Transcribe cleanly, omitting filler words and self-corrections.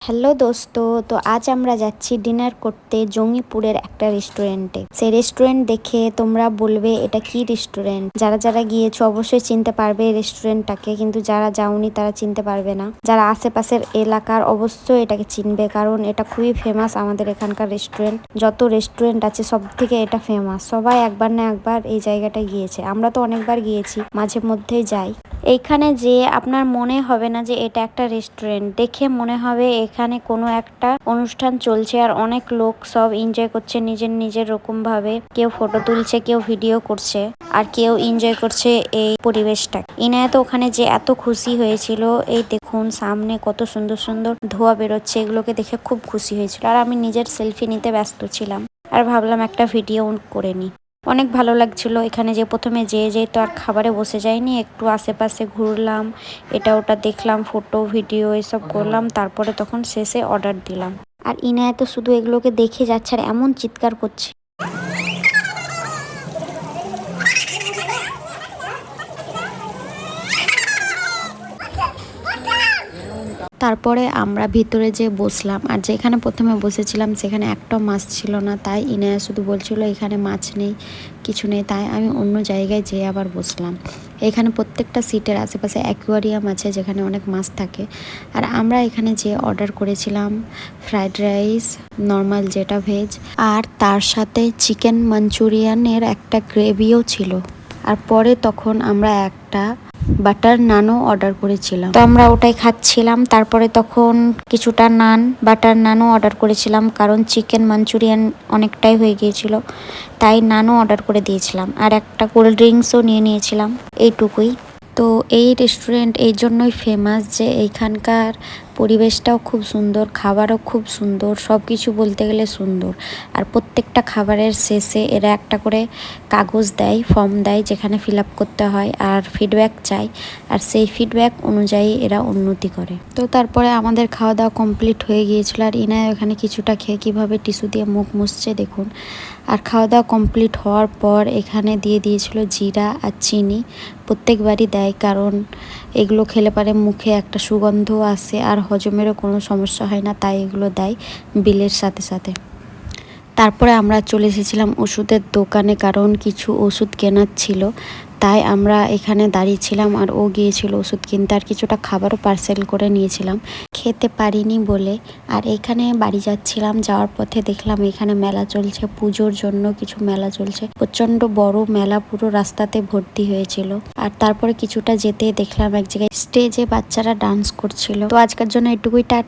Hello দোস্ত, তো আজ আমরা যাচ্ছি ডিনার করতে জঙ্গিপুরের একটা রেস্টুরেন্টে। সেই রেস্টুরেন্ট দেখে তোমরা বলবে এটা কি রেস্টুরেন্ট। যারা যারা গিয়েছো অবশ্যই চিনতে পারবে রেস্টুরেন্টটাকে, কিন্তু যারা যাওনি তারা চিনতে পারবে না। যারা আশেপাশের এলাকার অবশ্যই এটাকে চিনবে, কারণ এটা খুবই ফেমাস আমাদের এখানকার রেস্টুরেন্ট। যত রেস্টুরেন্ট আছে সব থেকে এটা ফেমাস। সবাই একবার না একবার এই জায়গাটায় গিয়েছে, আমরা তো অনেকবার গিয়েছি, মাঝে মধ্যেই যাই। এইখানে যে আপনার মনে হবে না যে এটা একটা রেস্টুরেন্ট, দেখে মনে হবে এখানে কোনো একটা অনুষ্ঠান চলছে আর অনেক লোক সব এনজয় করছে নিজের নিজের রকম ভাবে। কেউ ফটো তুলছে, কেউ ভিডিও করছে, আর কেউ এনজয় করছে এই পরিবেশটা। ইনায়া তো ওখানে যে এত খুশি হয়েছিল, এই দেখুন সামনে কত সুন্দর সুন্দর ধোঁয়া বেরোচ্ছে, এগুলোকে দেখে খুব খুশি হয়েছিল। আর আমি নিজের সেলফি নিতে ব্যস্ত ছিলাম আর ভাবলাম একটা ভিডিও করে নিই। অনেক ভালো লাগছিল এখানে যে প্রথমে যে তো আর খাবারে বসে যায়নি, একটু আশেপাশে ঘুরলাম, এটা ওটা দেখলাম, ফটো ভিডিও এসব করলাম, তারপরে তখন শেষে অর্ডার দিলাম। আর ইনায়া তো শুধু এগুলোকে দেখে যাচ্ছে আর এমন চিৎকার করছে। তারপরে আমরা ভিতরে যে বসলাম, আর যেখানে প্রথমে বসেছিলাম সেখানে একটাও মাছ ছিল না। তাই ইনায়া শুধু বলছিল এখানে মাছ নেই, কিছু নেই। তাই আমি অন্য জায়গায় যেয়ে আবার বসলাম। এখানে প্রত্যেকটা সিটের আশেপাশে অ্যাকোয়ারিয়াম আছে যেখানে অনেক মাছ থাকে। আর আমরা এখানে যে অর্ডার করেছিলাম ফ্রাইড রাইস নর্মাল যেটা ভেজ, আর তার সাথে চিকেন মাঞ্চুরিয়ানের একটা গ্রেভিও ছিল। আর পরে তখন আমরা একটা বাটার নানও অর্ডার করেছিলাম, তো আমরা ওটাই খাচ্ছিলাম। তারপরে তখন কিছুটা নান, বাটার নানও অর্ডার করেছিলাম, কারণ চিকেন মাঞ্চুরিয়ান অনেকটাই হয়ে গিয়েছিল, তাই নানও অর্ডার করে দিয়েছিলাম। আর একটা কোল্ড ড্রিঙ্কসও নিয়ে নিয়েছিলাম, এইটুকুই। তো এই রেস্টুরেন্ট এই জন্যই ফেমাস যে এইখানকার পরিবেশটাও খুব সুন্দর, খাবারও খুব সুন্দর, সব কিছু বলতে গেলে সুন্দর। আর প্রত্যেকটা খাবারের শেষে এরা একটা করে কাগজ দেয়, ফর্ম দেয়, যেখানে ফিল আপ করতে হয় আর ফিডব্যাক চাই, আর সেই ফিডব্যাক অনুযায়ী এরা উন্নতি করে। তো তারপরে আমাদের খাওয়া দাওয়া কমপ্লিট হয়ে গিয়েছিল, আর ইনায় ওখানে কিছুটা খেয়ে কীভাবে টিস্যু দিয়ে মুখ মুছছে দেখুন। আর খাওয়া দাওয়া কমপ্লিট হওয়ার পর এখানে দিয়ে দিয়েছিল জিরা আর চিনি। প্রত্যেকবারই দেয়, কারণ এগুলো খেলে পারে মুখে একটা সুগন্ধ আসে আর হজমেরও কোনো সমস্যা হয় না, তাই এগুলো দেয় বিলের সাথে সাথে। তারপরে আমরা চলে এসেছিলাম ওষুধের দোকানে, কারণ কিছু ওষুধ কেনার ছিল, তাই আমরা এখানে দাঁড়িয়েছিলাম। আর ও গিয়েছিল ওষুধ কিনতে, আর কিছুটা খাবারও পার্সেল করে নিয়েছিলাম, খেতে পারিনি বলে। আর এখানে বাড়ি যাচ্ছিলাম, যাওয়ার পথে দেখলাম এখানে মেলা চলছে, পুজোর জন্য কিছু মেলা চলছে, প্রচণ্ড বড় মেলা, পুরো রাস্তাতে ভর্তি হয়েছিল। আর তারপরে কিছুটা যেতে দেখলাম এক জায়গায় স্টেজে বাচ্চারা ডান্স করছিল। তো আজকের জন্য এটুকুই, টাটা।